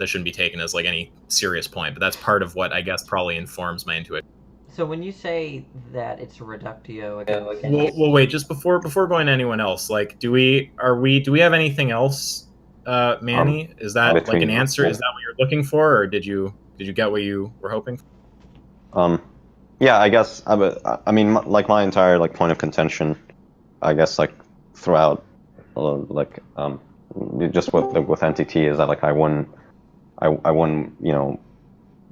that shouldn't be taken as like any serious point. But that's part of what I guess probably informs my intuition. So when you say that it's a reductio against, Well, wait. Just before going to anyone else, like, do we have anything else, Um, Manny? Is that like an between answer? Is that what you're looking for, or did you get what you were hoping for? um, yeah, I guess I mean like my entire like point of contention, I guess like throughout, like just with NTT is that like I wouldn't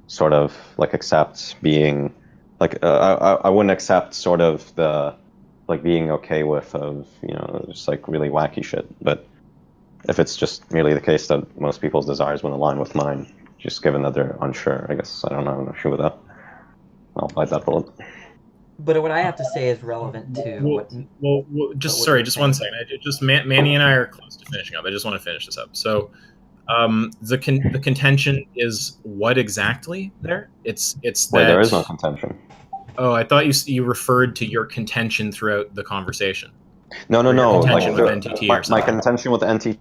sort of like accept being like I wouldn't accept sort of the like being okay with of just like really wacky shit. But if it's just merely the case that most people's desires wouldn't align with mine, just given that they're unsure, I guess I don't have an issue with that. I'll bite that bullet. but what I have to say is relevant to Well, what. just what sorry, you're just one saying. second. Manny and I are close to finishing up. I just want to finish this up. So, the contention is what exactly there? It's Wait, there that. is no contention. Oh, I thought you referred to your contention throughout the conversation, No, no, or your no. Like contention with NTT or my something. contention with NTT.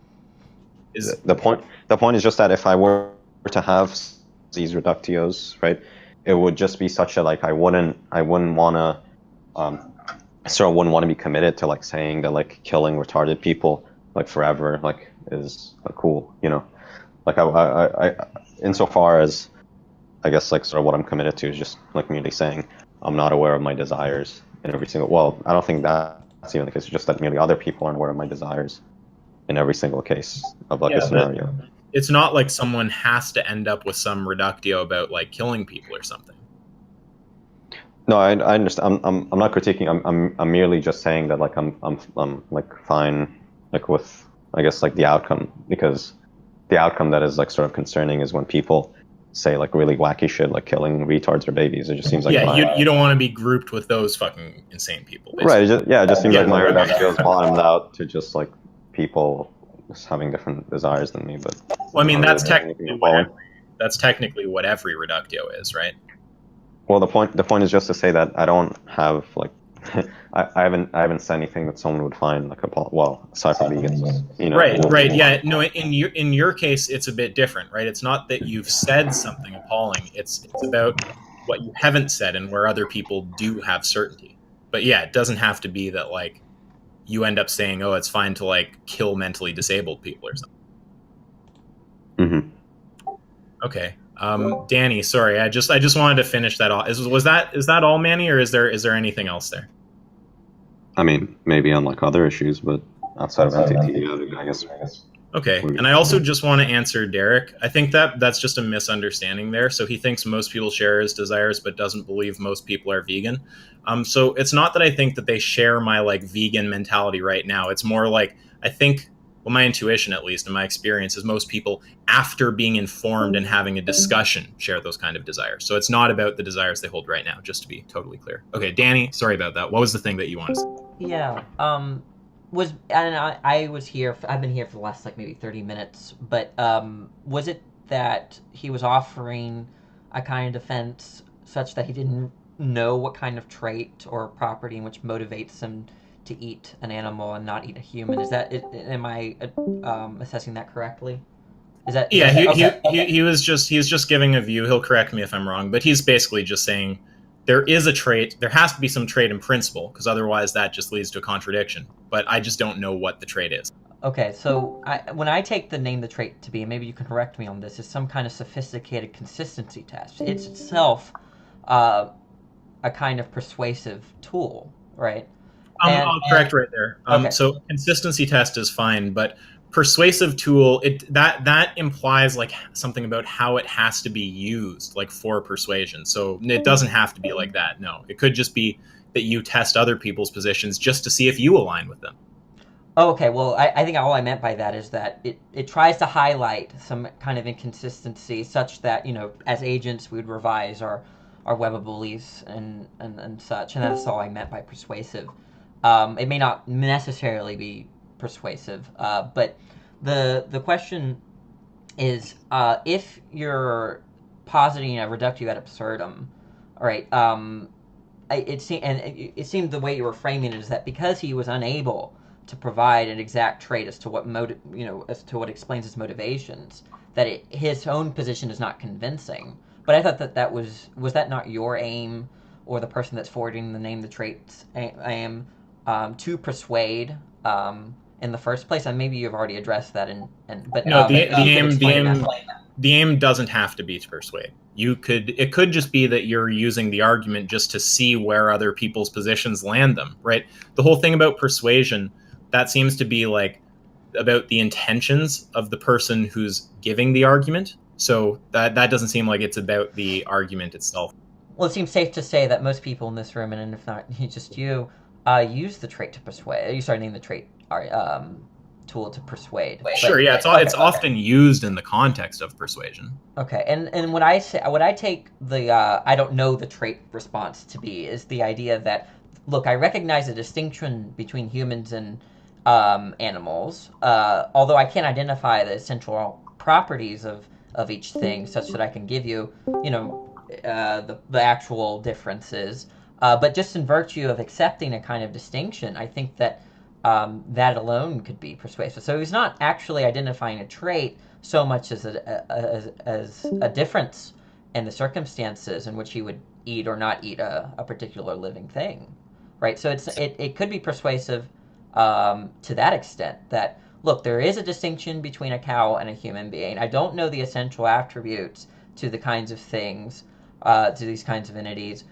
Is The point is just that if I were to have these reductios, right, it would just be such a like I wouldn't want to sort of wouldn't want to be committed to like saying that like killing retarded people like forever like is cool, like insofar as I guess like sort of what I'm committed to is just like merely saying I'm not aware of my desires in every single. Well, I don't think that's even the case. It's just that merely other people aren't aware of my desires in every single case of like a scenario. it's not like someone has to end up with some reductio about like killing people or something. No, I understand. I'm not critiquing. I'm merely just saying that like I'm like fine like with I guess like the outcome, because the outcome that is like sort of concerning is when people say like really wacky shit like killing retards or babies. It just seems like you don't want to be grouped with those fucking insane people, basically. right. It just seems Yeah. like my reductio is bottomed out to just like people just having different desires than me. But Well, I mean, not that's really anything technically what every reductio is, right? Well, the point is just to say that I don't have like I haven't said anything that someone would find like well, aside from vegans, Right. Yeah. No, in your case, it's a bit different, right? It's not that you've said something appalling. It's about what you haven't said and where other people do have certainty. But yeah, it doesn't have to be that like you end up saying, "Oh, it's fine to like kill mentally disabled people" or something. Mm-hmm. Okay. Danny, sorry, I just wanted to finish that off. Is that all, Manny, or is there anything else there? I mean, maybe on like other issues, but outside of NTT, I guess. Okay, and I also just want to answer Derek. I think that's just a misunderstanding there. So he thinks most people share his desires, but doesn't believe most people are vegan. So it's not that I think that they share my like vegan mentality right now. It's more like I think, well, my intuition, at least in my experience, is most people, after being informed and having a discussion, share those kind of desires. So it's not about the desires they hold right now, just to be totally clear. Okay, Danny, sorry about that. What was the thing that you wanted to say? Yeah. I was here. I've been here for the last like maybe 30 minutes. But was it that he was offering a kind of defense such that he didn't know what kind of trait or property in which motivates him to eat an animal and not eat a human? Is that? Am I assessing that correctly? Is that? Yeah, Okay. he's just giving a view. He'll correct me if I'm wrong, but he's basically just saying there is a trait. There has to be some trait in principle, because otherwise that just leads to a contradiction. But I just don't know what the trait is. Okay, so when I take the name the trait to be, and maybe you can correct me on this, is some kind of sophisticated consistency test. It's itself uh, a kind of persuasive tool, right? I'll correct right there. Okay. So consistency test is fine, but persuasive tool, that implies like something about how it has to be used, like for persuasion. So it doesn't have to be like that. No, it could just be that you test other people's positions just to see if you align with them. Oh, okay, well, I think all I meant by that is that it tries to highlight some kind of inconsistency such that, as agents, we would revise our web of beliefs and such, and that's all I meant by persuasive. It may not necessarily be persuasive, but the question is, if you're positing a reductio ad absurdum, all right, it seemed the way you were framing it is that because he was unable to provide an exact trait as to what as to what explains his motivations, that his own position is not convincing. But I thought that was that not your aim, or the person that's forwarding the name the traits aim, to persuade in the first place? And maybe you've already addressed that. But No, but if you could explain that. the aim doesn't have to be to persuade. It could just be that you're using the argument just to see where other people's positions land them, right? The whole thing about persuasion, that seems to be like about the intentions of the person who's giving the argument. So that doesn't seem like it's about the argument itself. Well, it seems safe to say that most people in this room, and if not just you, use the trait to persuade. You started naming the trait tool to persuade. Sure, yeah, it's often used in the context of persuasion. Okay, and what I take the I don't know the trait response to be is the idea that, look, I recognize a distinction between humans and animals, although I can't identify the essential properties of each thing such that I can give you, the actual differences. But just in virtue of accepting a kind of distinction, I think that that alone could be persuasive. So he's not actually identifying a trait so much as a difference in the circumstances in which he would eat or not eat a particular living thing, right? So it could be persuasive to that extent that, look, there is a distinction between a cow and a human being. I don't know the essential attributes to the kinds of things, to these kinds of entities.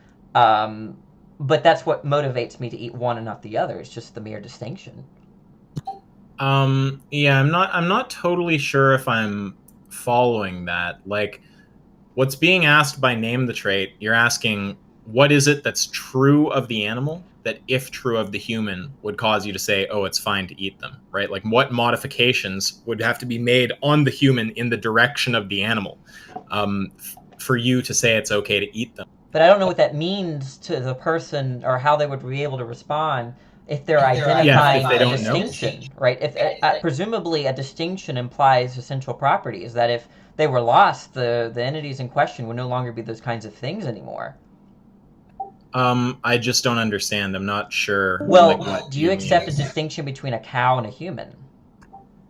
But that's what motivates me to eat one and not the other. It's just the mere distinction. Yeah, I'm not totally sure if I'm following that. Like, what's being asked by name the trait, you're asking what is it that's true of the animal that, if true of the human, would cause you to say, oh, it's fine to eat them, right? Like, what modifications would have to be made on the human in the direction of the animal for you to say it's okay to eat them? But I don't know what that means to the person, or how they would be able to respond if they're identifying if they a don't distinction, right? If presumably a distinction implies essential properties, that if they were lost, the entities in question would no longer be those kinds of things anymore. I just don't understand. I'm not sure. Well, do you accept a distinction between a cow and a human?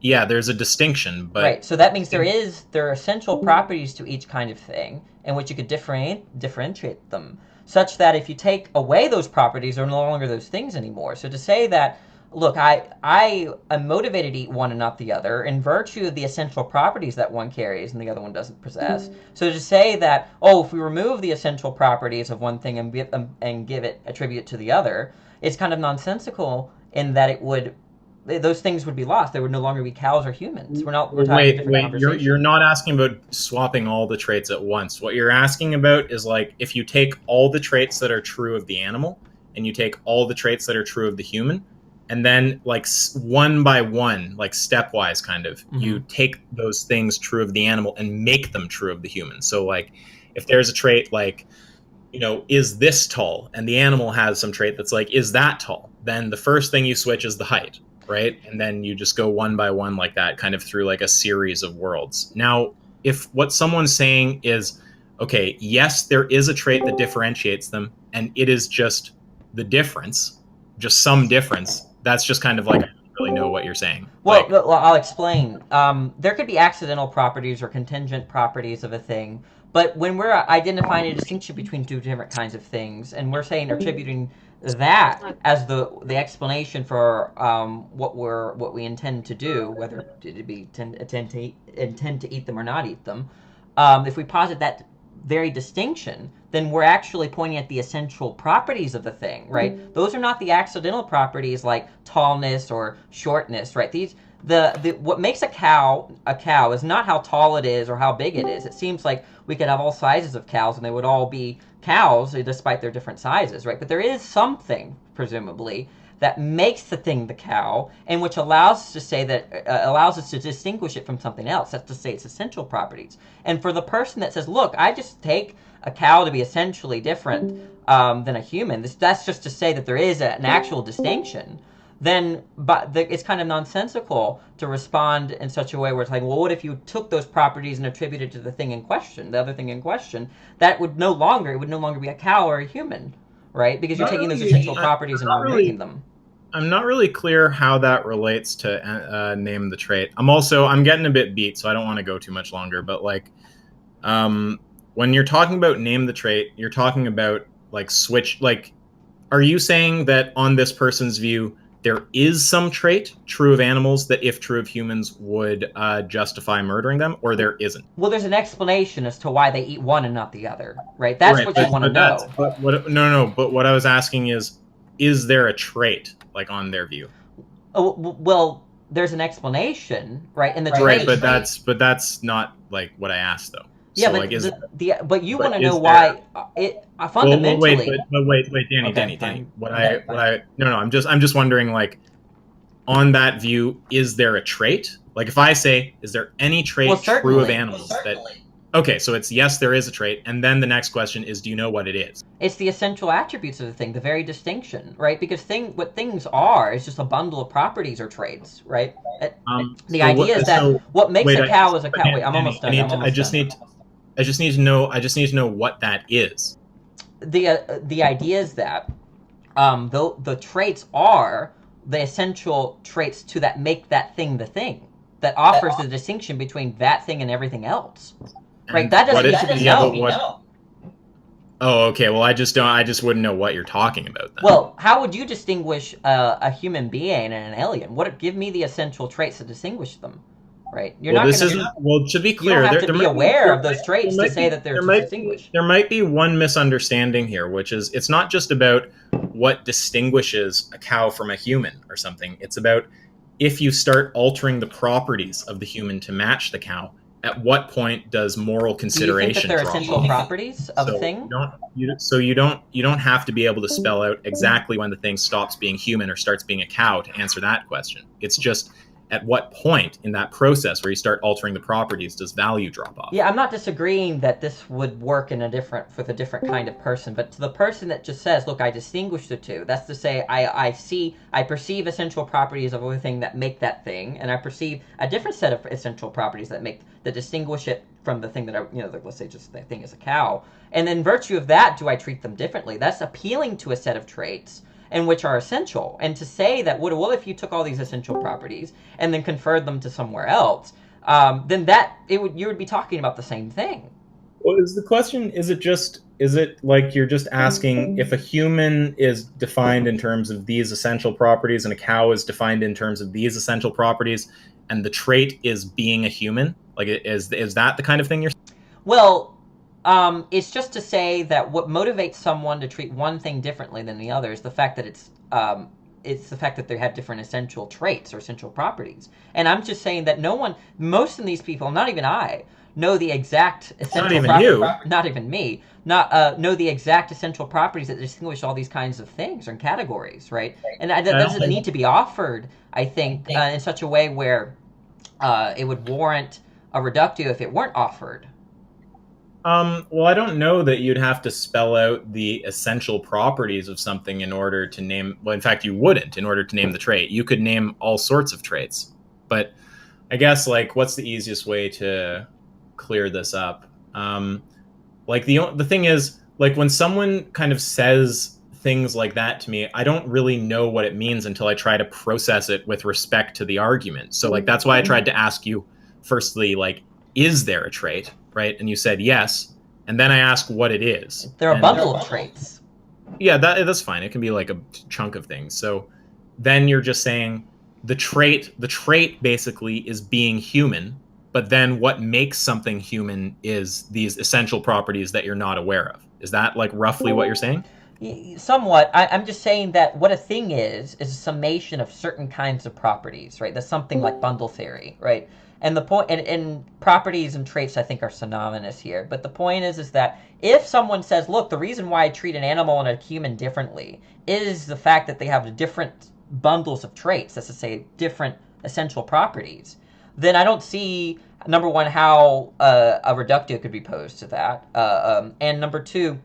Yeah, there's a distinction, but right. So that means there are essential properties to each kind of thing in which you could differentiate them, such that if you take away those properties, they're no longer those things anymore. So to say that, look, I am motivated to eat one and not the other in virtue of the essential properties that one carries and the other one doesn't possess. So to say that, oh, if we remove the essential properties of one thing and attribute it to the other, it's kind of nonsensical in that those things would be lost. There would no longer be cows or humans. We're talking a different conversation. You're not asking about swapping all the traits at once. What you're asking about is, like, if you take all the traits that are true of the animal and you take all the traits that are true of the human, and then, like, one by one, like stepwise kind of, you take those things true of the animal and make them true of the human. So, like, if there's a trait like, is this tall, and the animal has some trait that's like, is that tall, then the first thing you switch is the height. Right? And then you just go one by one like that, kind of through like a series of worlds. Now, if what someone's saying is, okay, yes, there is a trait that differentiates them, and it is just the difference, just some difference, that's just kind of like, I don't really know what you're saying. Well, I'll explain. There could be accidental properties or contingent properties of a thing, but when we're identifying a distinction between two different kinds of things, and we're saying attributing that as the explanation for what we intend to do, whether it be intend to eat them or not eat them, if we posit that very distinction, then we're actually pointing at the essential properties of the thing, right? Those are not the accidental properties like tallness or shortness, right? What makes a cow is not how tall it is or how big it is. It seems like we could have all sizes of cows and they would all be cows despite their different sizes, right? But there is something, presumably, that makes the thing the cow, and which allows us to say that allows us to distinguish it from something else. That's to say its essential properties. And for the person that says, "Look, I just take a cow to be essentially different than a human," that's just to say that there is an actual distinction. Then, it's kind of nonsensical to respond in such a way where it's like, well, what if you took those properties and attributed to the thing in question, the other thing in question? That would no longer be a cow or a human, right? Because you're taking those essential properties and removing them. I'm not really clear how that relates to name the trait. I'm getting a bit beat, so I don't want to go too much longer. But like, when you're talking about name the trait, you're talking about like switch. Like, are you saying that on this person's view, there is some trait true of animals that, if true of humans, would justify murdering them, or there isn't? Well, there's an explanation as to why they eat one and not the other, right? That's what you want to know. But what I was asking is there a trait, like, on their view? Oh, well, there's an explanation, right? And the Right, trait, but that's not like what I asked though. yeah, So, but like, but you want to is know there- why it fundamentally. Wait, Danny, Okay, Danny. fine. I'm just wondering, like, on that view, is there a trait? Like, if I say, is there any trait Well, true of certainly. animals that? Okay, so it's yes, there is a trait, and then the next question is, do you know what it is? It's the essential attributes of the thing, the very distinction, right? Because what things are is just a bundle of properties or traits, right? The idea is that what makes a cow is a cow. Wait, I'm almost done. I just need to know what that is. The idea is that the traits are the essential traits that make that thing the thing that offers the distinction between that thing and everything else. Right, And that doesn't what need is- to be yeah, but known. what- Oh, okay. Well, I just wouldn't know what you're talking about then. Well, how would you distinguish a human being and an alien? Give me the essential traits that distinguish them, right? You're well, not this gonna. isn't. Well, to be You clear, don't have to there be might aware of those traits to say that they're there distinguished. There might be one misunderstanding here, which is it's not just about what distinguishes a cow from a human or something. It's about if you start altering the properties of the human to match the cow, at what point does moral Do you think consideration that they're drop essential off? properties of a thing? You don't have to be able to spell out exactly when the thing stops being human or starts being a cow to answer that question. It's just at what point in that process where you start altering the properties does value drop off? Yeah, I'm not disagreeing that this would work with a different kind of person, but to the person that just says, "Look, I distinguish the two," that's to say, I perceive essential properties of a thing that make that thing, and I perceive a different set of essential properties that distinguish it from the thing that let's say just the thing is a cow, and in virtue of that, do I treat them differently? That's appealing to a set of traits and which are essential. And to say that, well, if you took all these essential properties and then conferred them to somewhere else, then you would be talking about the same thing. Well, is the question, is it like you're just asking if a human is defined in terms of these essential properties and a cow is defined in terms of these essential properties, and the trait is being a human? Like, is that the kind of thing you're saying? Well, it's just to say that what motivates someone to treat one thing differently than the other is the fact that it's the fact that they have different essential traits or essential properties. And I'm just saying that most of these people, not even I, know the exact essential Not even you. Not even me. Know the exact essential properties that distinguish all these kinds of things or categories, right? And that doesn't need to be offered, I think, in such a way where it would warrant a reductio if it weren't offered. Well, I don't know that you'd have to spell out the essential properties of something in order to name. Well, in fact, you wouldn't in order to name the trait. You could name all sorts of traits, but I guess, like, what's the easiest way to clear this up? Like, the thing is, like, when someone kind of says things like that to me, I don't really know what it means until I try to process it with respect to the argument. So, like, that's why I tried to ask you, firstly, like, is there a trait, right? And you said yes, and then I asked what it is. They're a bundle of traits. Yeah, that's fine. It can be like a chunk of things. So then you're just saying the trait basically is being human, but then what makes something human is these essential properties that you're not aware of. Is that, like, roughly what you're saying? Somewhat. I'm just saying that what a thing is a summation of certain kinds of properties, right? That's something like bundle theory, right? And the point, and properties and traits, I think, are synonymous here. But the point is that if someone says, look, the reason why I treat an animal and a human differently is the fact that they have different bundles of traits, that's to say, different essential properties, then I don't see, number one, how a reductio could be posed to that. And number two,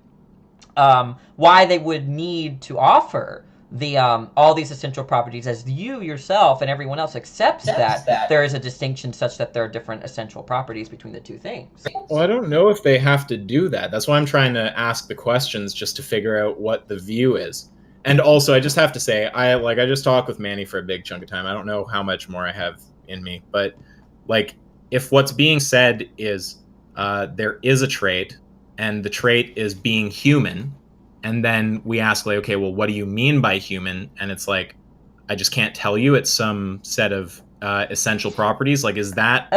why they would need to offer all these essential properties as you yourself and everyone else accepts that there is a distinction such that there are different essential properties between the two things. Well, I don't know if they have to do that. That's why I'm trying to ask the questions, just to figure out what the view is. And also, I just have to say, I just talked with Manny for a big chunk of time. I don't know how much more I have in me, but like, if what's being said is there is a trait, and the trait is being human, and then we ask like, okay, well, what do you mean by human? And it's like, I just can't tell you. It's some set of essential properties. Like, is that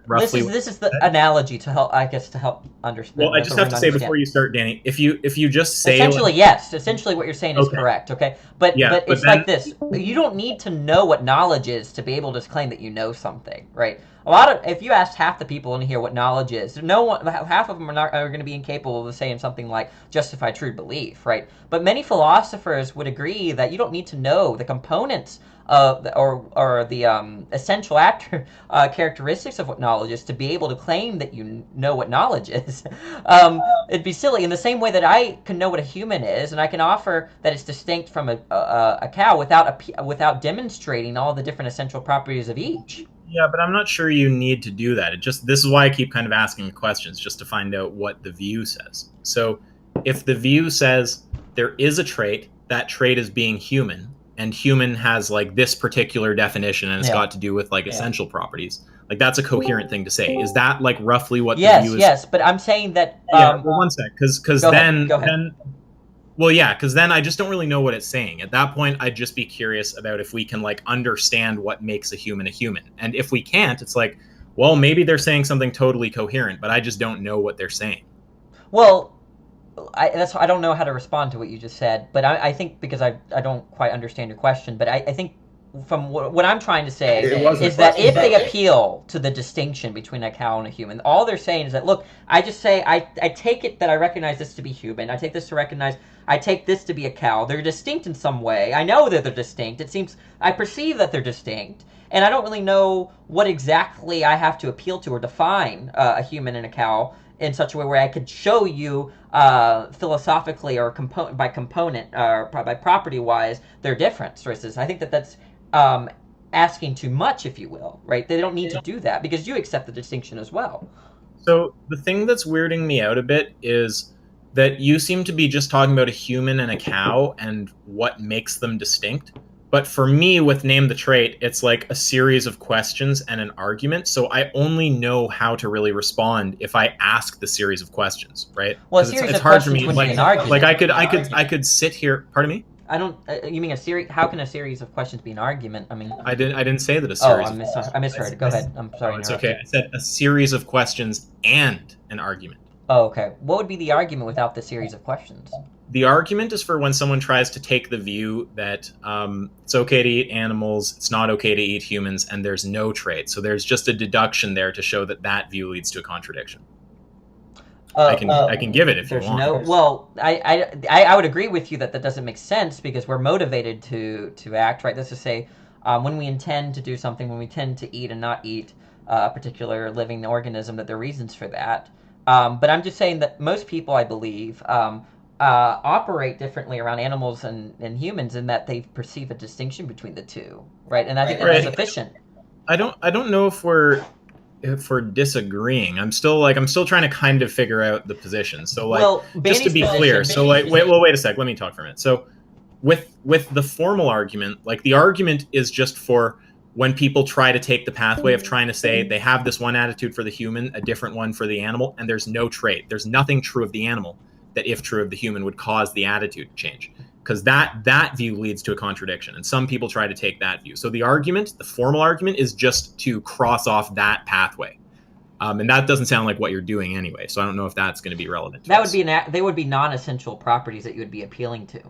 roughly? This is the analogy to help, I guess, to help understand. Well, I just have to say before you start, Danny, if you just say essentially, yes, essentially what you're saying is Okay. correct. Okay, but Yeah, but but it's then- like this: you don't need to know what knowledge is to be able to claim that you know something, right? A lot of, if you ask half the people in here what knowledge is, no one, half of them are going to be incapable of saying something like justified true belief, right? But many philosophers would agree that you don't need to know the components of or the essential characteristics of what knowledge is to be able to claim that you know what knowledge is. It'd be silly in the same way that I can know what a human is, and I can offer that it's distinct from a cow without demonstrating all the different essential properties of each. Yeah, but I'm not sure you need to do that. This is why I keep kind of asking the questions, just to find out what the view says. So if the view says there is a trait, that trait is being human, and human has like this particular definition, and it's got to do with like essential properties, like that's a coherent thing to say. Is that like roughly what the view is? Yes, but I'm saying that Well, one sec, because Go ahead. well, yeah, because then I just don't really know what it's saying. At that point, I'd just be curious about if we can like understand what makes a human. And if we can't, it's like, well, maybe they're saying something totally coherent, but I just don't know what they're saying. Well, I don't know how to respond to what you just said, but I think because I don't quite understand your question, but I think from what I'm trying to say is that if they appeal to the distinction between a cow and a human, all they're saying is that, look, I just say, I take it that I recognize this to be human, I take this to recognize, I take this to be a cow. They're distinct in some way. I know that they're distinct. It seems, I perceive that they're distinct, and I don't really know what exactly I have to appeal to or define a human and a cow in such a way where I could show you philosophically or by component or by property-wise their difference versus. I think that's asking too much, if you will, right? They don't need to do that because you accept the distinction as well. So the thing that's weirding me out a bit is that you seem to be just talking about a human and a cow and what makes them distinct. But for me, with Name the Trait, it's like a series of questions and an argument. So I only know how to really respond if I ask the series of questions, right? Well, it's hard for me. Like I could sit here. Pardon me. I don't. You mean a series? How can a series of questions be an argument? I mean, I didn't say that a series. I misheard. Go ahead. I'm sorry. No, it's okay. I said a series of questions and an argument. Oh, okay. What would be the argument without the series of questions? The argument is for when someone tries to take the view that it's okay to eat animals, it's not okay to eat humans, and there's no trait. So there's just a deduction there to show that view leads to a contradiction. I can give it if you want. Well, I would agree with you that doesn't make sense because we're motivated to act, right? That's to say, when we intend to do something, when we tend to eat and not eat a particular living organism, that there are reasons for that. But I'm just saying that most people, I believe, operate differently around animals and humans in that they perceive a distinction between the two, right? And I think that's sufficient. I don't know if we're disagreeing. I'm still trying to kind of figure out the position. So just to be clear, so wait a sec. Let me talk for a minute. So with the formal argument, like the argument is just for when people try to take the pathway of trying to say they have this one attitude for the human, a different one for the animal, and there's no trait. There's nothing true of the animal that, if true of the human, would cause the attitude to change. Because that view leads to a contradiction, and some people try to take that view. So the formal argument, is just to cross off that pathway, and that doesn't sound like what you're doing anyway. So I don't know if that's going to be relevant. They would be non-essential properties that you would be appealing to.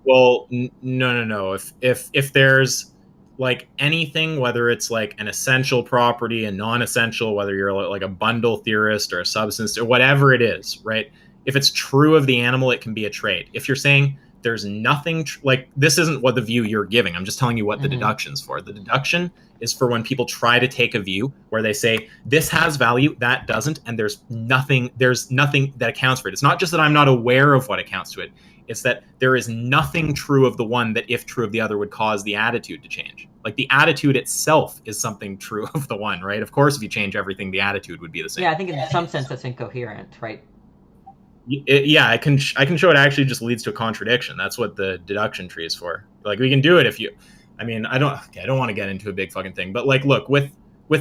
Well, no. If there's like anything, whether it's like an essential property and non-essential, whether you're like a bundle theorist or a substance or whatever it is, right? If it's true of the animal, it can be a trait. If you're saying there's nothing like this isn't what the view you're giving. I'm just telling you what the deduction's for. The deduction is for when people try to take a view where they say this has value, that doesn't, and there's nothing that accounts for it. It's not just that I'm not aware of what accounts to it. It's that there is nothing true of the one that, if true of the other, would cause the attitude to change. Like the attitude itself is something true of the one, right? Of course, if you change everything, the attitude would be the same. Yeah, I think in some sense that's incoherent, right? Yeah, I can show it actually just leads to a contradiction. That's what the deduction tree is for. Like we can do it if you. I mean, I don't want to get into a big fucking thing, but like, look with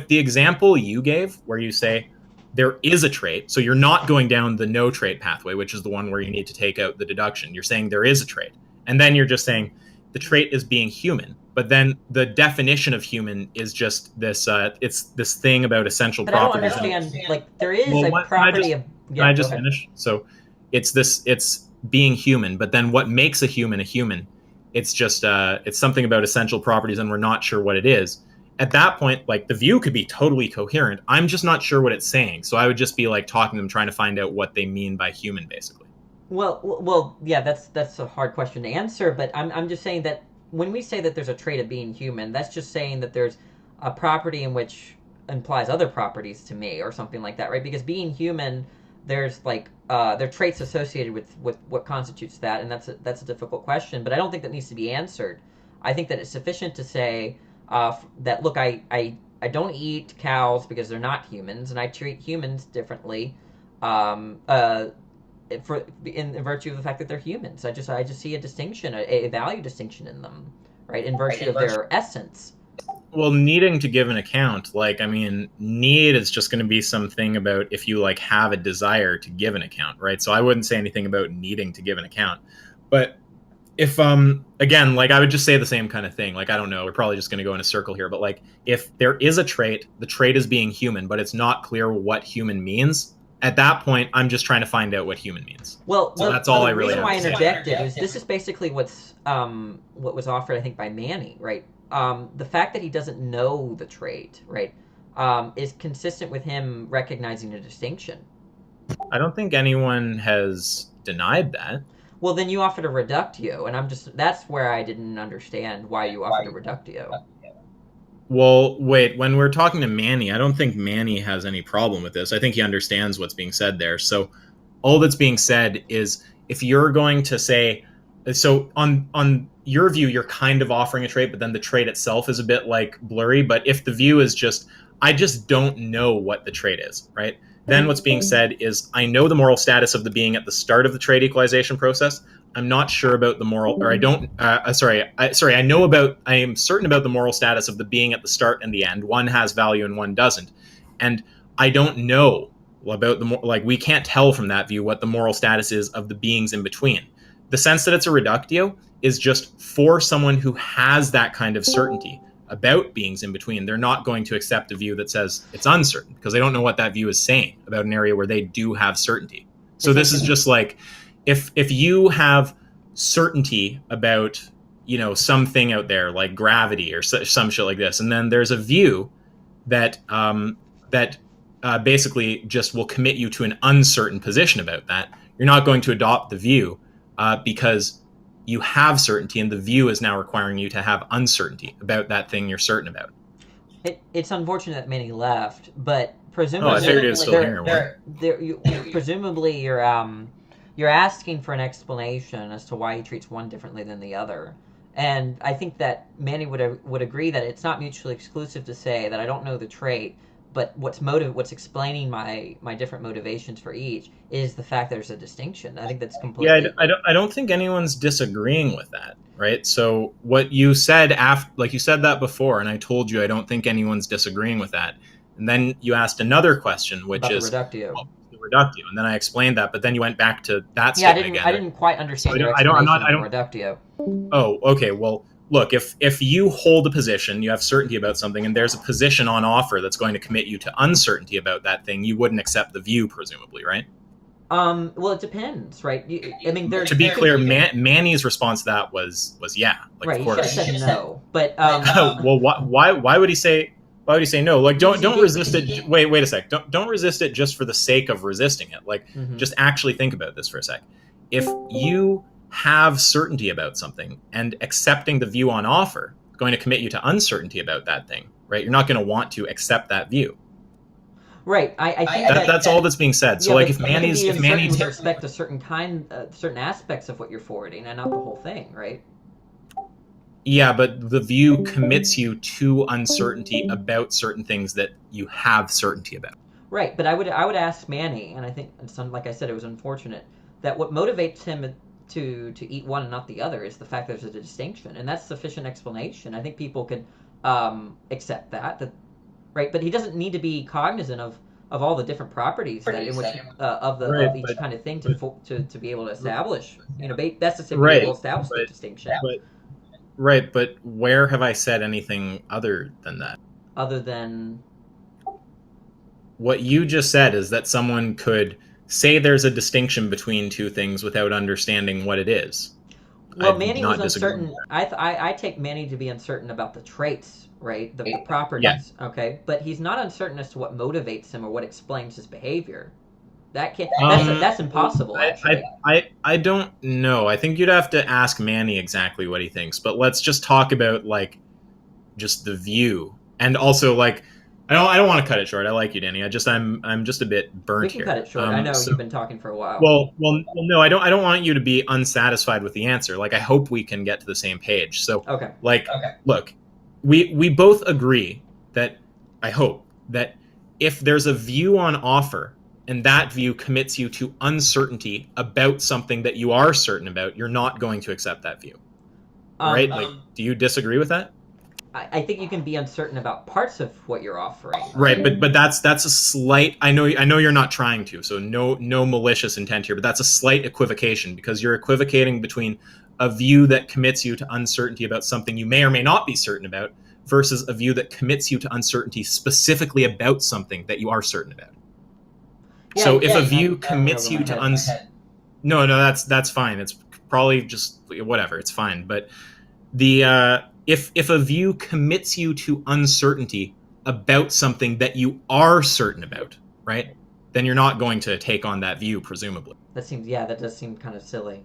the example you gave, where you say there is a trait, so you're not going down the no trait pathway, which is the one where you need to take out the deduction. You're saying there is a trait, and then you're just saying the trait is being human. But then the definition of human is just this. It's this thing about essential But I don't properties. understand. Like there is Well, a what- property of. Can I just go ahead. finish? So it's this. It's being human, but then what makes a human a human? It's just it's something about essential properties, and we're not sure what it is. At that point, like the view could be totally coherent. I'm just not sure what it's saying. So I would just be like talking to them, trying to find out what they mean by human, basically. Well, yeah, that's a hard question to answer. But I'm just saying that when we say that there's a trait of being human, that's just saying that there's a property in which implies other properties to me, or something like that, right? Because being human, there's like there are traits associated with what constitutes that, and that's a difficult question. But I don't think that needs to be answered. I think that it's sufficient to say that look, I don't eat cows because they're not humans, and I treat humans differently. For in virtue of the fact that they're humans, I just see a distinction, a value distinction in them, right? In virtue of their essence. Well, needing to give an account, like, I mean, need is just going to be something about if you like have a desire to give an account, right? So I wouldn't say anything about needing to give an account. But if again, like I would just say the same kind of thing. Like, I don't know, we're probably just going to go in a circle here, but like if there is a trait, the trait is being human, but it's not clear what human means. At that point, I'm just trying to find out what human means. Well, so that's all I really have to say. The reason why I interjected is this is basically what was offered, I think, by Manny, right? The fact that he doesn't know the trait, right, is consistent with him recognizing a distinction. I don't think anyone has denied that. Well, then you offered a reductio, and that's where I didn't understand why you offered a reductio. Well, wait, when we're talking to Manny, I don't think Manny has any problem with this. I think he understands what's being said there. So all that's being said is if you're going to say, so on your view, you're kind of offering a trait, but then the trait itself is a bit like blurry. But if the view is just, I just don't know what the trait is, right? Then what's being said is, I know the moral status of the being at the start of the trait equalization process. I'm not sure about the moral, or I don't, I am certain about the moral status of the being at the start and the end. One has value and one doesn't. And I don't know about like, we can't tell from that view what the moral status is of the beings in between. The sense that it's a reductio is just for someone who has that kind of certainty about beings in between. They're not going to accept a view that says it's uncertain because they don't know what that view is saying about an area where they do have certainty. So this is just like, if you have certainty about, you know, something out there like gravity or some shit like this, and then there's a view that basically just will commit you to an uncertain position about that, you're not going to adopt the view because you have certainty, and the view is now requiring you to have uncertainty about that thing you're certain about. It's unfortunate that Manny left, but presumably, I figured he was still here. Presumably, you're asking for an explanation as to why he treats one differently than the other. And I think that Manny would agree that it's not mutually exclusive to say that I don't know the trait, but what's explaining my different motivations for each is the fact that there's a distinction. I think that's completely... Yeah, I don't think anyone's disagreeing with that, right? So what you said you said that before, and I told you I don't think anyone's disagreeing with that. And then you asked another question, which about is... the reductio. Reductio, and then I explained that, but then you went back to that statement again. I didn't quite understand your explanation of reductio. Oh, okay. Well, look, if you hold a position, you have certainty about something, and there's a position on offer that's going to commit you to uncertainty about that thing, you wouldn't accept the view, presumably, right? Well, it depends, right? I mean, to be clear, Manny's response to that was yeah. Like, right, of course. He should have said no, but well, why would he say? Why would you say no? Like, don't resist it. Wait a sec. Don't resist it just for the sake of resisting it. Like, just actually think about this for a sec. If you have certainty about something and accepting the view on offer going to commit you to uncertainty about that thing, right? You're not going to want to accept that view. Right. I think that's all that's being said. So, like, if Manny respect a certain certain aspects of what you're forwarding, and not the whole thing, right? Yeah, but the view commits you to uncertainty about certain things that you have certainty about. Right, but I would ask Manny, and I think, like I said, it was unfortunate that what motivates him to eat one and not the other is the fact there's a distinction, and that's sufficient explanation. I think people could accept that right, but he doesn't need to be cognizant of all the different properties that in which of each kind of thing to be able to establish. That's the same way we'll establish the distinction. But where have I said anything other than that? Other than what you just said is that someone could say there's a distinction between two things without understanding what it is. Well, Manny was uncertain. I take Manny to be uncertain about the traits, right? The properties, yeah. Okay? But he's not uncertain as to what motivates him or what explains his behavior. That can't. That's impossible. Actually, I don't know. I think you'd have to ask Manny exactly what he thinks. But let's just talk about just the view, and also I don't want to cut it short. I like you, Danny. I'm just a bit burnt here. We can cut it short. I know you've been talking for a while. Well, no, I don't want you to be unsatisfied with the answer. I hope we can get to the same page. So, okay. Look, we both agree that I hope that if there's a view on offer and that view commits you to uncertainty about something that you are certain about, you're not going to accept that view. Right? Do you disagree with that? I think you can be uncertain about parts of what you're offering. Right, but that's a slight. I know you're not trying to, so no malicious intent here. But that's a slight equivocation because you're equivocating between a view that commits you to uncertainty about something you may or may not be certain about versus a view that commits you to uncertainty specifically about something that you are certain about. Yeah, so if a view commits you to no, that's fine. It's probably just whatever. It's fine, but the. If a view commits you to uncertainty about something that you are certain about, right, then you're not going to take on that view, presumably. That does seem kind of silly.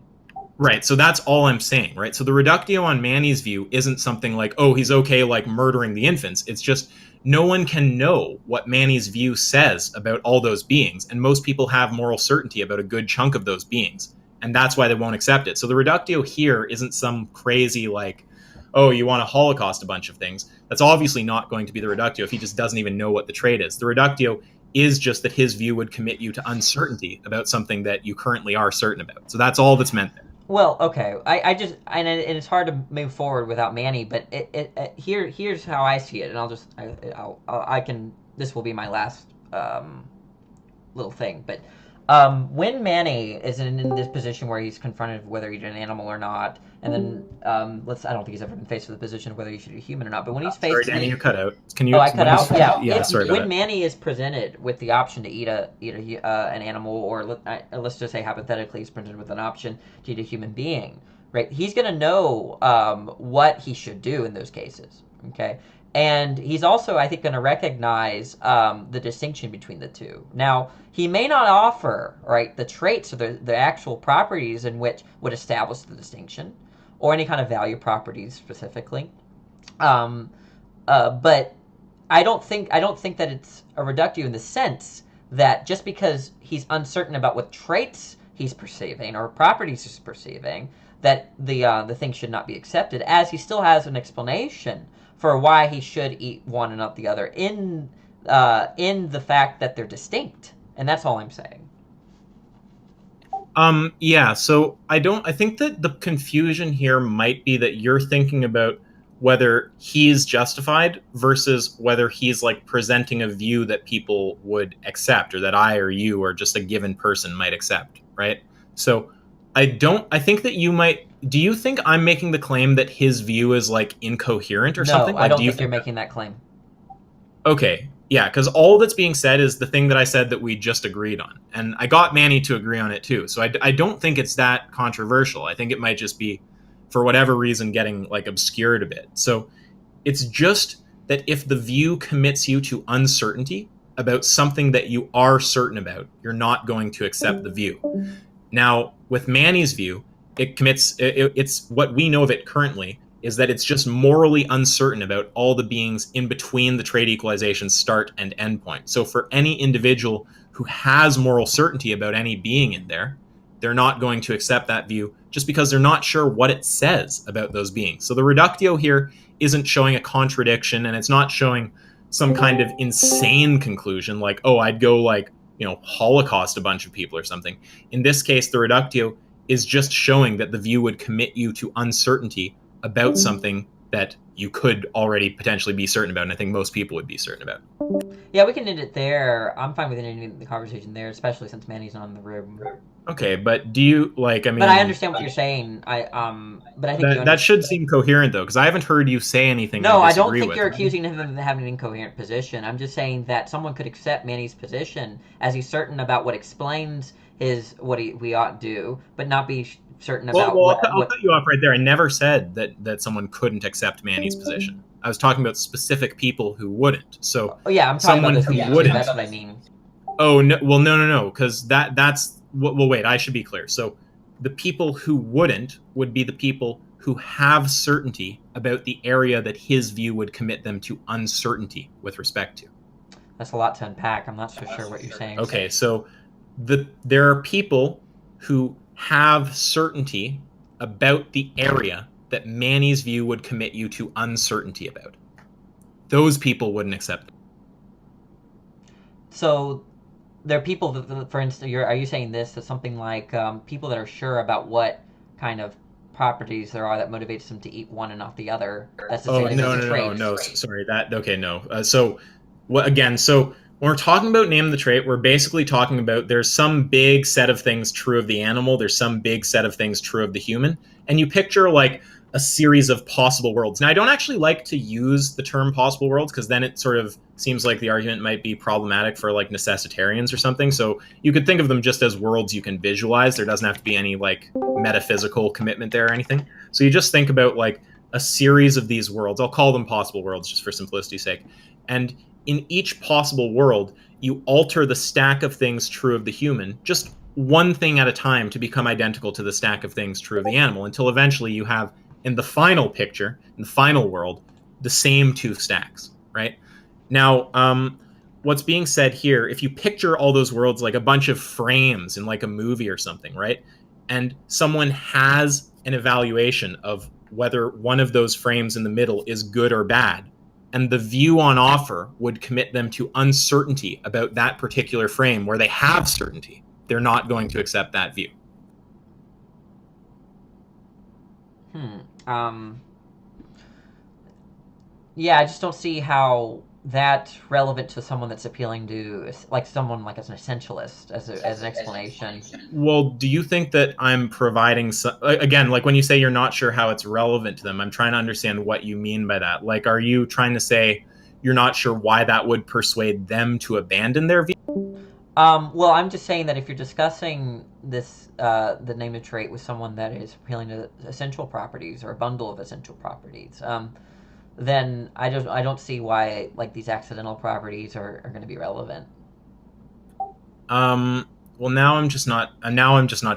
Right, so that's all I'm saying, right? So the reductio on Manny's view isn't something like, oh, he's okay murdering the infants. It's just no one can know what Manny's view says about all those beings, and most people have moral certainty about a good chunk of those beings, and that's why they won't accept it. So the reductio here isn't some crazy, oh, you want to Holocaust a bunch of things. That's obviously not going to be the reductio if he just doesn't even know what the trait is. The reductio is just that his view would commit you to uncertainty about something that you currently are certain about. So that's all that's meant there. Well, okay. And it's hard to move forward without Manny, but here's how I see it, and this will be my last little thing, but when Manny is in this position where he's confronted with whether he's an animal or not, and then I don't think he's ever been faced with the position of whether he should be human or not. But when he's faced, sorry, Danny, you cut out. Can you? Oh, I cut out. Yeah. Sorry. When Manny is presented with the option to eat an animal, or let's just say hypothetically he's presented with an option to eat a human being, right? He's going to know what he should do in those cases. Okay. And he's also, I think, going to recognize the distinction between the two. Now, he may not offer, right, the traits or the actual properties in which would establish the distinction, or any kind of value properties specifically. But I don't think that it's a reductio in the sense that just because he's uncertain about what traits he's perceiving or properties he's perceiving, that the thing should not be accepted, as he still has an explanation for why he should eat one and not the other in the fact that they're distinct. And that's all I'm saying. Yeah, so I think that the confusion here might be that you're thinking about whether he's justified versus whether he's presenting a view that people would accept, or that I or you or just a given person might accept, right? So I think that you might. Do you think I'm making the claim that his view is incoherent or something? No, I don't think you're making that claim. Okay, yeah, because all that's being said is the thing that I said that we just agreed on, and I got Manny to agree on it too. So I don't think it's that controversial. I think it might just be, for whatever reason, getting obscured a bit. So it's just that if the view commits you to uncertainty about something that you are certain about, you're not going to accept the view. Now, with Manny's view, it's what we know of it currently is that it's just morally uncertain about all the beings in between the trait equalization's start and end point. So for any individual who has moral certainty about any being in there, they're not going to accept that view just because they're not sure what it says about those beings. So the reductio here isn't showing a contradiction, and it's not showing some kind of insane conclusion, like, oh, I'd go like, Holocaust a bunch of people or something. In this case, the reductio is just showing that the view would commit you to uncertainty about something that you could already potentially be certain about, and I think most people would be certain about. Yeah, we can end it there. I'm fine with ending the conversation there, especially since Manny's not in the room. Okay, but do you like? I mean, but I understand what you're saying. But I think that should seem coherent though, because I haven't heard you say anything. No, I don't disagree think with. you're accusing him of having an incoherent position. I'm just saying that someone could accept Manny's position as he's certain about what explains we ought to do, but not be certain about I'll cut you off right there. I never said that someone couldn't accept Manny's position. I was talking about specific people who wouldn't. So yeah, I'm talking about who wouldn't. That's what I mean. Oh no! Well, no, because that's. Well, wait. I should be clear. So, the people who wouldn't would be the people who have certainty about the area that his view would commit them to uncertainty with respect to. That's a lot to unpack. I'm not so sure what you're saying. Okay, so there are people who have certainty about the area that Manny's view would commit you to uncertainty about. Those people wouldn't accept it. So there are people that, for instance, are you saying this, that something like people that are sure about what kind of properties there are that motivates them to eat one and not the other? That's the same no. Sorry, So when we're talking about name the trait, we're basically talking about there's some big set of things true of the animal, there's some big set of things true of the human, and you picture like a series of possible worlds. Now, I don't actually like to use the term possible worlds because then it sort of seems like the argument might be problematic for like necessitarians or something. So you could think of them just as worlds you can visualize. There doesn't have to be any like metaphysical commitment there or anything. So you just think about like a series of these worlds. I'll call them possible worlds just for simplicity's sake. And in each possible world, you alter the stack of things true of the human, just one thing at a time, to become identical to the stack of things true of the animal, until eventually you have, in the final picture, in the final world, the same two stacks, right? Now, what's being said here, if you picture all those worlds like a bunch of frames in like a movie or something, right? And someone has an evaluation of whether one of those frames in the middle is good or bad, and the view on offer would commit them to uncertainty about that particular frame where they have certainty, they're not going to accept that view. Yeah, I just don't see how that's relevant to someone that's appealing to, like, someone like as an essentialist as an explanation. Well, do you think that I'm providing again, like when you say you're not sure how it's relevant to them, I'm trying to understand what you mean by that. Like, are you trying to say you're not sure why that would persuade them to abandon their view? Well, I'm just saying that if you're discussing this, the name of trait with someone that is appealing to essential properties or a bundle of essential properties, then I don't see why like these accidental properties are going to be relevant. Well, now I'm just not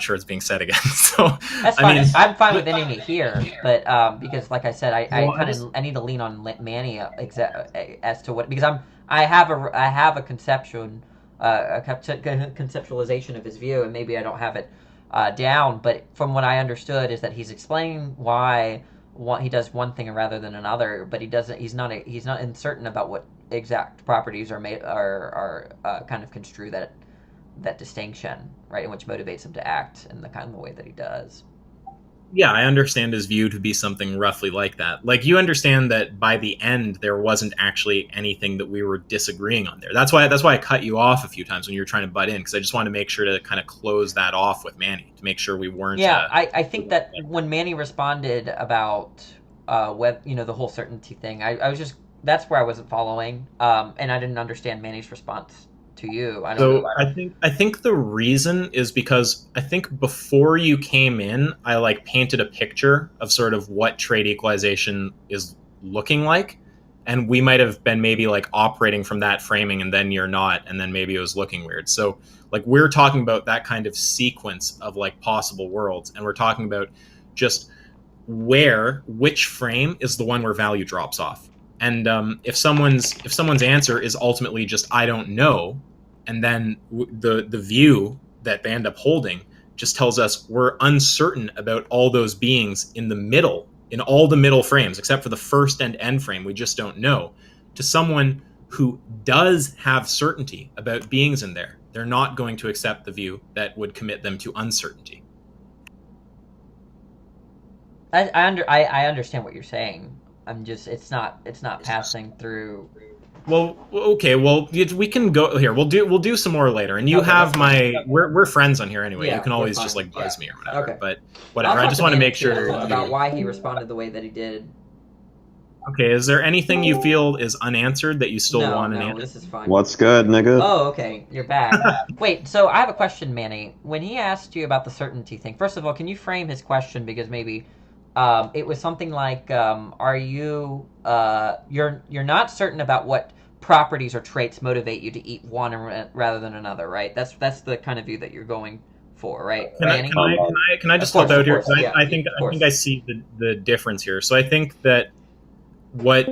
sure it's being said again. So that's fine. I'm fine with ending it here, but because, like I said, I need to lean on Manny as to what, because I have a conception. A conceptualization of his view, and maybe I don't have it down, but from what I understood is that he's explaining why he does one thing rather than another, but he's not uncertain about what exact properties are kind of construe that distinction, right, and which motivates him to act in the kind of way that he does. Yeah, I understand his view to be something roughly like that. Like, you understand that by the end there wasn't actually anything that we were disagreeing on there. That's why I cut you off a few times when you were trying to butt in, because I just wanted to make sure to kind of close that off with Manny, to make sure we weren't. Yeah, I think that when Manny responded about the whole certainty thing, I was just, that's where I wasn't following, and I didn't understand Manny's response to you. I think the reason is because I think before you came in, I like painted a picture of sort of what trade equalization is looking like, and we might have been maybe like operating from that framing, and then you're not, and then maybe it was looking weird. So like we're talking about that kind of sequence of like possible worlds, and we're talking about just which frame is the one where value drops off. And if someone's answer is ultimately just I don't know, and then the view that they end up holding just tells us we're uncertain about all those beings in the middle, in all the middle frames except for the first and end frame, we just don't know. To someone who does have certainty about beings in there, they're not going to accept the view that would commit them to uncertainty. I understand what you're saying. I'm just it's not passing through. Well, okay. Well, we can go here. We'll do some more later. And you Okay, have that's my fine. we're friends on here anyway. Yeah, you can we're always fine. just like buzz me or whatever. Okay. But I'll whatever. I talk just want to Manny make too sure. about why he responded the way that he did. Okay. Is there anything you feel is unanswered that you still want an No, answer? this is fine. What's good, nigga? Oh, okay, you're back. Wait, so I have a question, Manny. When he asked you about the certainty thing, first of all, can you frame his question, because maybe it was something like, "Are you you're not certain about what properties or traits motivate you to eat one rather than another, right? That's the kind of view that you're going for, right, Manny?" Can I just Of course, help out of here? course, yeah, I think of course. I see the difference here. So I think that what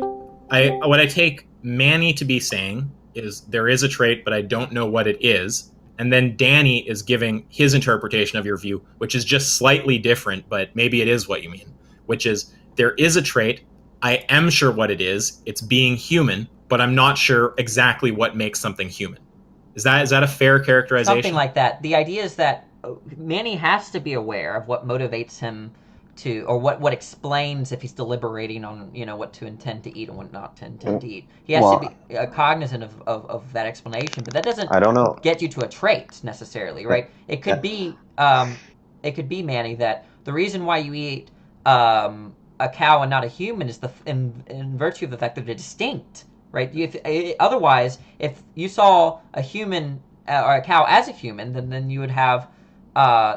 I take Manny to be saying is there is a trait, but I don't know what it is. And then Danny is giving his interpretation of your view, which is just slightly different, but maybe it is what you mean, which is there is a trait. I am sure what it is. It's being human, but I'm not sure exactly what makes something human. Is that a fair characterization? Something like that. The idea is that Manny has to be aware of what motivates him to, or what explains if he's deliberating on, what to intend to eat and what not to intend to eat. He has to be cognizant of that explanation, but that doesn't I don't know. get you to a trait necessarily, right? It could be Manny, that the reason why you eat a cow and not a human is in virtue of the fact that they're distinct, right? Otherwise, if you saw a human or a cow as a human, then you would have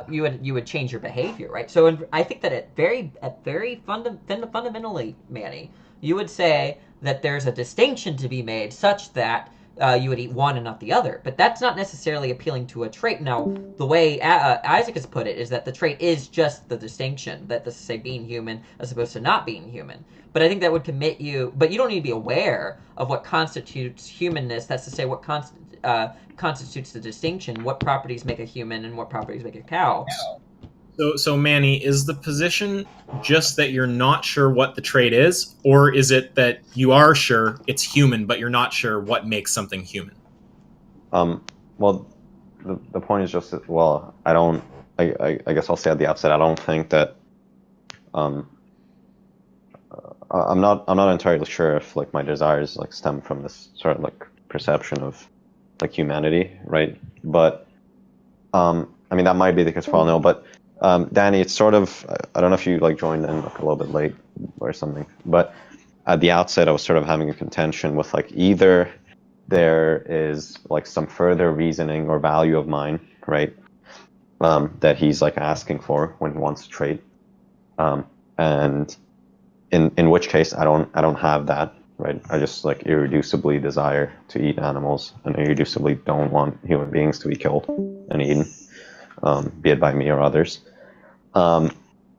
you would change your behavior, right? So I think that at very fundamentally, Manny, you would say that there's a distinction to be made such that you would eat one and not the other. But that's not necessarily appealing to a trait. Now, the way Isaac has put it is that the trait is just the distinction, that this is, say, being human as opposed to not being human. But I think that would commit you, but you don't need to be aware of what constitutes humanness. That's to say, what constitutes the distinction, what properties make a human and what properties make a cow. So Manny, is the position just that you're not sure what the trait is, or is it that you are sure it's human, but you're not sure what makes something human? Well, the point is just that, well, I guess I'll say at the outset, I don't think that, I'm not entirely sure if like my desires like stem from this sort of like perception of like humanity, right? But I mean that might be the case for all I know. But Danny, it's sort of, I don't know if you like joined in like a little bit late or something, but at the outset I was sort of having a contention with like either there is like some further reasoning or value of mine, right? That he's like asking for when he wants a trait, and in which case I don't have that, right? I just like irreducibly desire to eat animals and irreducibly don't want human beings to be killed and eaten, be it by me or others.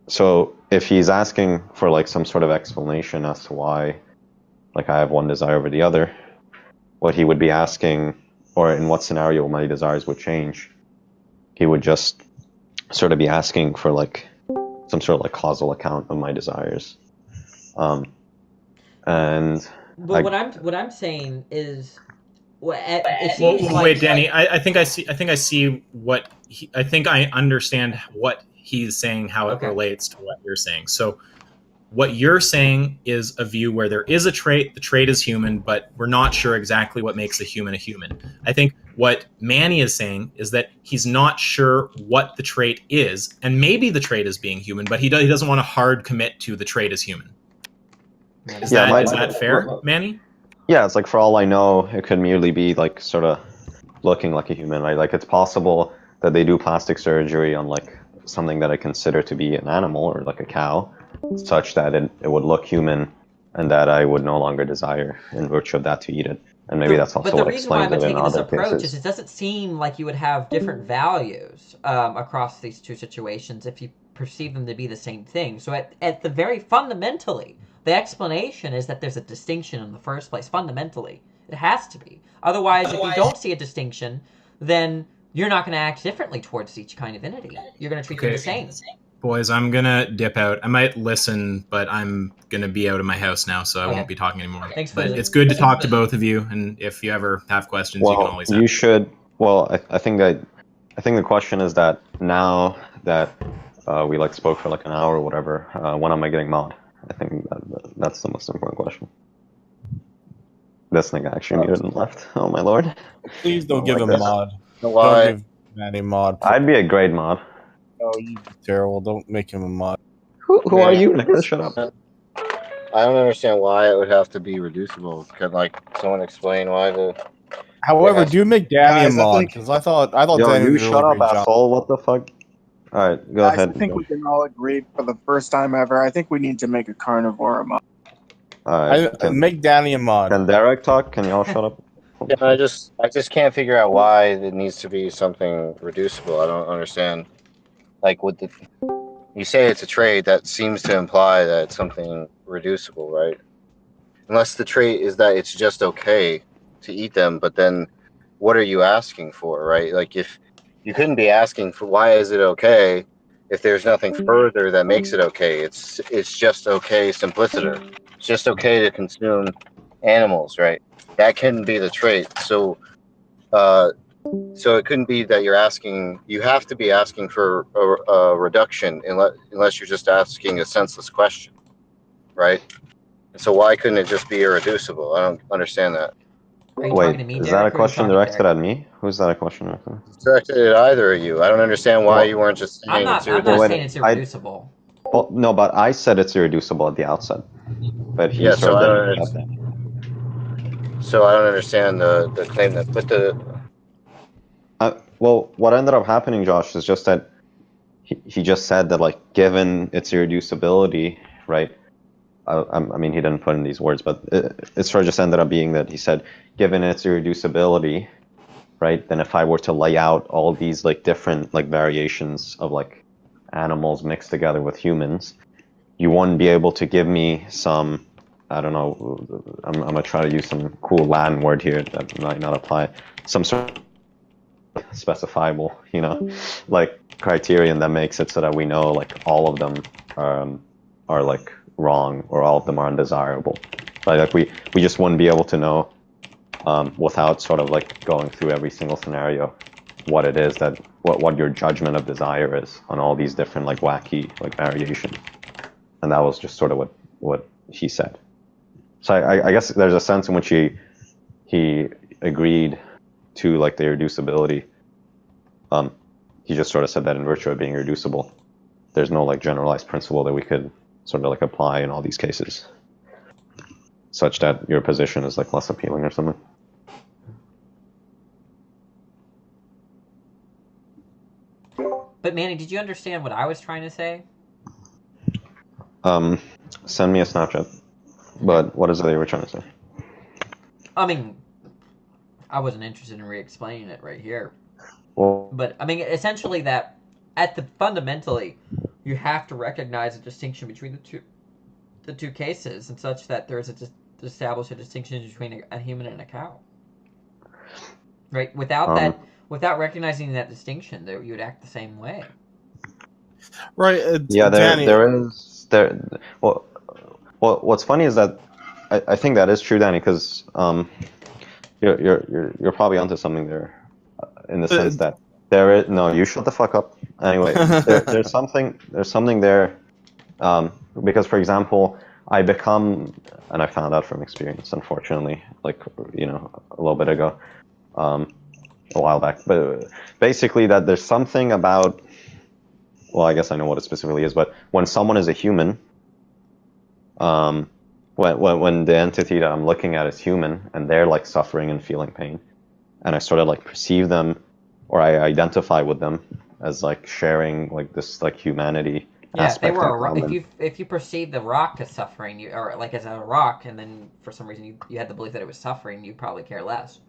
So if he's asking for like some sort of explanation as to why like I have one desire over the other, what he would be asking, or in what scenario my desires would change, he would just sort of be asking for like some sort of like causal account of my desires. But what I'm saying is, wait, Danny. I think I see what I think I understand what he's saying, how it relates to what you're saying. So what you're saying is a view where there is a trait, the trait is human, but we're not sure exactly what makes a human a human. I think what Manny is saying is that he's not sure what the trait is, and maybe the trait is being human, but he doesn't want to hard commit to the trait as human. Is that fair, Manny? Yeah, it's like for all I know, it could merely be like sort of looking like a human, right? Like it's possible that they do plastic surgery on like something that I consider to be an animal or like a cow, such that it would look human and that I would no longer desire in virtue of that to eat it. And maybe that's also what explains it in other cases. But the reason why I'm taking this approach is it doesn't seem like you would have different values across these two situations if you perceive them to be the same thing. So at the very fundamentally, the explanation is that there's a distinction in the first place. Fundamentally, it has to be. Otherwise, if you don't see a distinction, then you're not going to act differently towards each kind of entity. You're going to treat them the same. Boys, I'm gonna dip out. I might listen, but I'm gonna be out of my house now, so I Okay. won't be talking anymore. Thanks for But the- it's good to talk to both of you, and if you ever have questions, you can Well, always you ask. should. Well, I think the question is that now that we like spoke for like an hour or whatever, when am I getting mod? I think that's the most important question. This nigga actually muted and left. Oh my lord. Please don't I give like him this. mod. Why? Don't give Manny mod. I'd be a great mod. No, you'd be terrible. Don't make him a mod. Who are you, nigga? Shut up. I don't understand why it would have to be reducible. Could like someone explain why the? However, Yes. do make Danny Guys, a I mod think- because I thought Yo, Danny you did a shut really up, great job. asshole. What the fuck? Alright, go Guys, ahead. I think we can all agree for the first time ever. I think we need to make a carnivore a mod. Alright. Make Danny a mod. Can Derek talk? Can y'all shut up? Yeah, I just can't figure out why it needs to be something reducible. I don't understand. Like, with the you say it's a trait, that seems to imply that it's something reducible, right? Unless the trait is that it's just okay to eat them, but then what are you asking for, right? Like, if you couldn't be asking for why is it okay if there's nothing further that makes it okay. It's just okay simpliciter. It's just okay to consume animals, right? That can be the trait. So it couldn't be that you're asking. You have to be asking for a reduction, unless you're just asking a senseless question, right? So why couldn't it just be irreducible? I don't understand that. Are you Wait, talking to me, is Derek, that or a are you question talking to directed Derek? at me? Who's that a question directed at? It's directed at either of you. I don't understand why you weren't just saying I'm not it's irreducible. wait, saying it's I- irreducible. Well, no, but I said it's irreducible at the outset. But he Yeah, sort so of I didn't don't get that. So I don't understand the claim that put the. Well, what ended up happening, Josh, is just that he just said that, like, given its irreducibility, right? I mean, he didn't put in these words, but it sort of just ended up being that he said, given its irreducibility, right? Then if I were to lay out all these like different like variations of like animals mixed together with humans, you wouldn't be able to give me some. I don't know. I'm gonna try to use some cool Latin word here that might not apply. Some sort of specifiable, like criterion that makes it so that we know like all of them are like wrong or all of them are undesirable. Like we just wouldn't be able to know without sort of like going through every single scenario what it is that what your judgment of desire is on all these different like wacky like variations. And that was just sort of what he said. So I guess there's a sense in which he agreed to like the irreducibility. He just sort of said that in virtue of being irreducible, there's no like generalized principle that we could sort of like apply in all these cases, such that your position is like less appealing or something. But Manny, did you understand what I was trying to say? Send me a Snapchat. But what is it that you were trying to say? I mean, I wasn't interested in re-explaining it right here. Well, But I mean, essentially that fundamentally, you have to recognize a distinction between the two cases, and such that there is to establish a distinction between a human and a cow. Right? Without recognizing that distinction, you would act the same way. Right. yeah, Danny, well, what's funny is that I think that is true, Danny, because you're probably onto something there, in the sense that there is no. You shut the fuck up. Anyway, there's something there, because for example, I become, and I found out from experience, unfortunately, like a little bit ago, a while back, but basically that there's something about. Well, I guess I know what it specifically is, but when someone is a human, when the entity that I'm looking at is human and they're like suffering and feeling pain, and I sort of like perceive them or I identify with them as like sharing like this like humanity aspect. If they were if you perceive the rock as suffering, or like as a rock, and then for some reason you had the belief that it was suffering, you'd probably care less.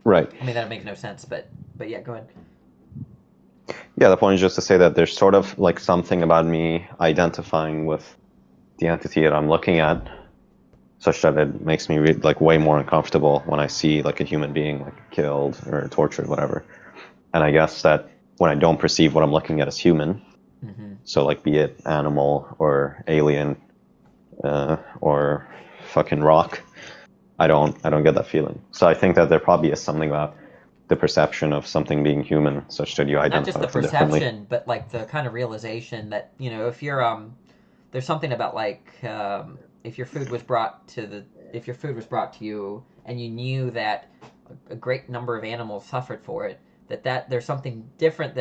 Right. I mean, that makes no sense, but yeah, go ahead. Yeah, the point is just to say that there's sort of like something about me identifying with the entity that I'm looking at, such that it makes me like way more uncomfortable when I see like a human being like killed or tortured, whatever. And I guess that when I don't perceive what I'm looking at as human. Mm-hmm. So like, be it animal or alien, or fucking rock, I don't get that feeling. So I think that there probably is something about the perception of something being human, such that you Not identify just the with it differently. perception, but like the kind of realization that, you know, if you're there's something about like if your food was brought to you and you knew that a great number of animals suffered for it, that there's something different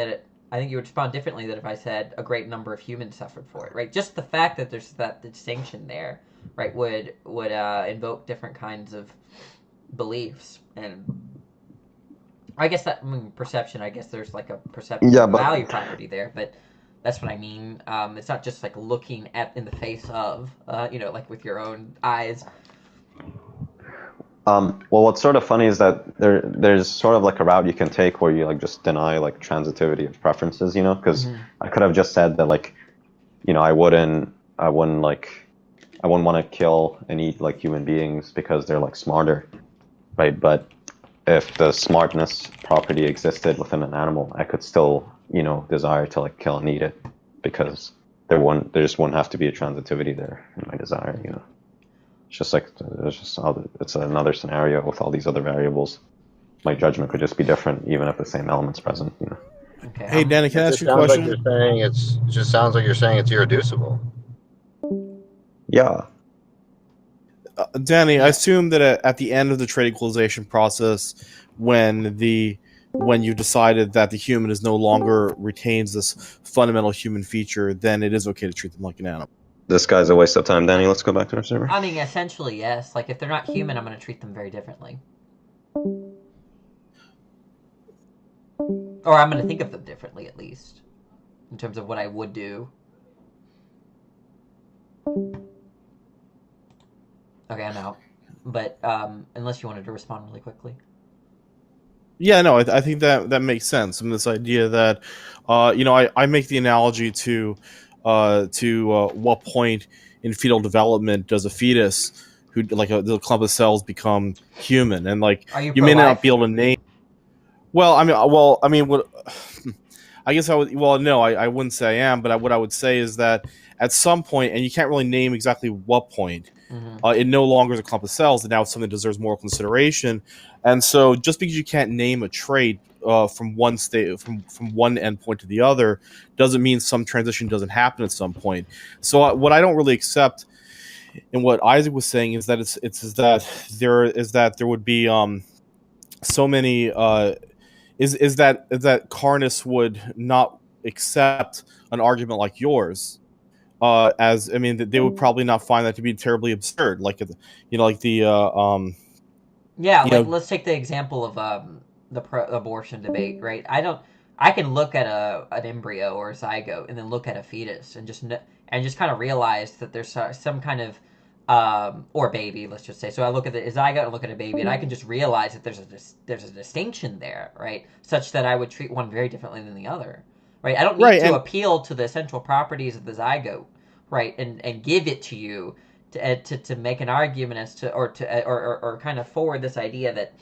I think you would respond differently than if I said a great number of humans suffered for it, right? Just the fact that there's that distinction there, right, would invoke different kinds of beliefs. And I guess perception, I guess there's like a perception Yeah, of but- value property there, but that's what I mean. It's not just like looking in the face of, like with your own eyes. Well, what's sort of funny is that there's sort of like a route you can take where you like just deny like transitivity of preferences, you know? Because I could have just said that like, you know, I wouldn't want to kill and eat like human beings because they're like smarter, right? But if the smartness property existed within an animal, I could still, you know, desire to like kill and eat it, because there just wouldn't have to be a transitivity there in my desire, you know. It's just like it's another scenario with all these other variables. My judgment could just be different, even if the same element's present, you know. Okay. Hey, Danny, can I It ask just you a sounds like question? you're saying it just sounds like you're saying it's irreducible. Yeah. Danny, I assume that at the end of the trade equalization process, when you decided that the human is no longer retains this fundamental human feature, then it is okay to treat them like an animal. This guy's a waste of time, Danny. Let's go back to our server. I mean, essentially, yes. Like, if they're not human, I'm going to treat them very differently. Or I'm going to think of them differently, at least. In terms of what I would do. Okay, I'm out. But, unless you wanted to respond really quickly. Yeah, no, I think that makes sense. And this idea that, I make the analogy to what point in fetal development does a fetus, who like the clump of cells, become human, and like Are you may not pro-life? be able to name. Well, what I guess I would. Well, no, I wouldn't say I am, but what I would say is that at some point, and you can't really name exactly what point, it no longer is a clump of cells, and now it's something that deserves moral consideration. And so, just because you can't name a trait from one state, from one endpoint to the other, doesn't mean some transition doesn't happen at some point. So, what I don't really accept, and what Isaac was saying, is that that there would be so many is that Carnus would not accept an argument like yours. They would probably not find that to be terribly absurd. Yeah, You like know- let's take the example of the abortion debate, right? I can look at an embryo or a zygote and then look at a fetus and just kind of realize that there's some kind of or baby, let's just say. So I look at the zygote and look at a baby, and I can just realize that there's a distinction there, right? Such that I would treat one very differently than the other, right? I don't need to appeal to the essential properties of the zygote, right, and give it to you to make an argument as to or kind of forward this idea that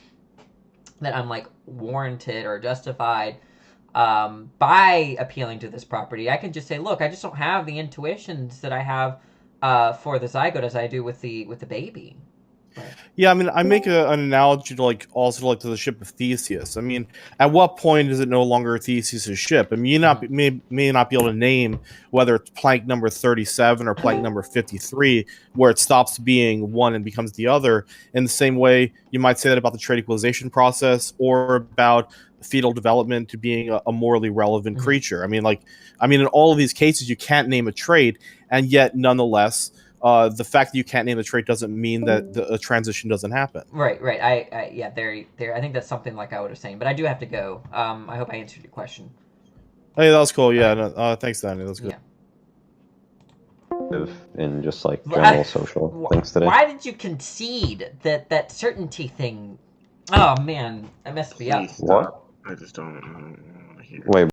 I'm like warranted or justified by appealing to this property. I can just say, look, I just don't have the intuitions that I have for the zygote as I do with the baby. Right. Yeah, I mean, I make an analogy to to the ship of Theseus. I mean, at what point is it no longer Theseus' ship? I mean, you may not be able to name whether it's plank number 37 or plank number 53, where it stops being one and becomes the other. In the same way, you might say that about the trade equalization process, or about fetal development to being a morally relevant creature. I mean, in all of these cases, you can't name a trait, and yet, nonetheless, the fact that you can't name the trait doesn't mean that a transition doesn't happen. Right. I think that's something like I would have saying, but I do have to go. I hope I answered your question. Hey, that was cool. Yeah, no, thanks, Danny. That was good. Yeah. In just like general social things today. Why did you concede that certainty thing? Oh man, that messed me up. What? I just don't want to hear. Wait,